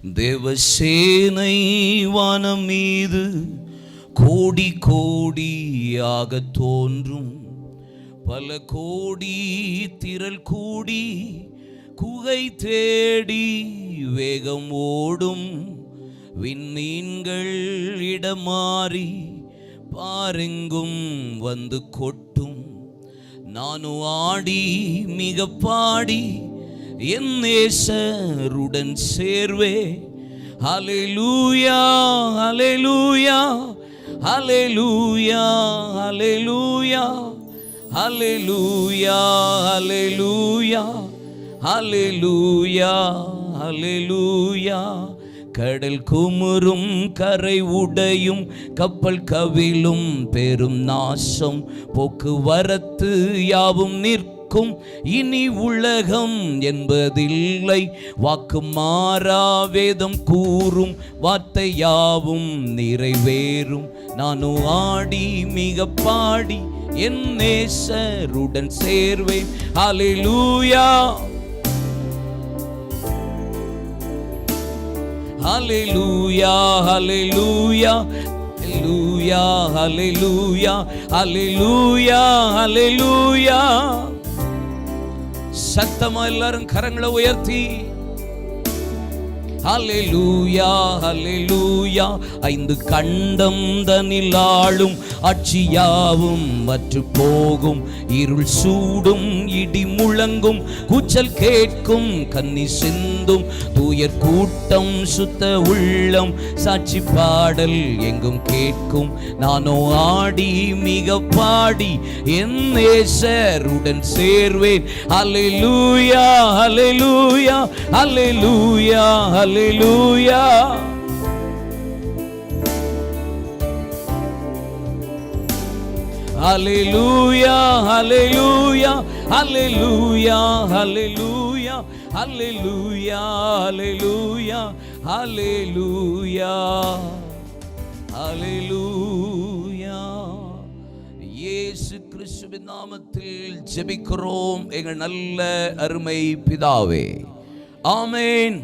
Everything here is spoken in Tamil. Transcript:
தேவசேனை வானம் மீது கோடி கோடியாக தோன்றும், பல கோடி திரள் கூடி குகை தேடி வேகம் ஓடும். விண்மீன்கள் இடமாறி பாரெங்கும் வந்து கொட்டும். நானும் ஆடி மிக பாடி என் நேசருடன் சேர்வே. ஹல்லேலூயா ஹல்லேலூயா ஹல்லேலூயா ஹல்லேலூயா ஹல்லேலூயா ஹல்லேலூயா ஹல்லேலூயா ஹல்லேலூயா. கடல் குமுறும் கரை உடையும் கப்பல் கவிழும் பெரும் நாசம், போக்குவரத்து யாவும் நிற்கும், இனி உலகம் என்பதில்லை. வாக்கு மாறா வேதம் கூறும் வார்த்தை யாவும் நிறைவேறும். நானும் ஆடி மிக பாடி என் நேசருடன் சேர்வேன். ஹல்லேலூயா ஹல்லேலூயா ஹல்லேலூயா ஹல்லேலூயா ஹல்லேலூயா ஹல்லேலூயா ஹல்லேலூயா. சத்தமா எல்லாரும் கரங்களை உயர்த்தி ஹல்லேலூயா ஹல்லேலூயா. ஐந்து கண்டம் தனில் ஆளும் ஆட்சியாவும் மற்று போகும், இருள் சூடும் இடி முழங்கும், கூச்சல் கேட்கும் கன்னி சிந்தும், தூயர் கூட்டம் சுத்த உள்ளம் சாட்சி பாடல் எங்கும் கேட்கும். நானோ ஆடி மிக பாடி என் நேசருடன் சேர்வேன். ஹல்லேலூயா ஹல்லேலூயா ஹல்லேலூயா ஹல்லேலூயா. ஹல்லேலூயா ஹல்லேலூயா ஹல்லேலூயா ஹல்லேலூயா ஹல்லேலூயா ஹல்லேலூயா ஹல்லேலூயா ஹல்லேலூயா. இயேசு கிறிஸ்துவின் நாமத்தில் ஜெபிக்கிறோம் எங்கள் நல்ல அருமை பிதாவே. ஆமென்.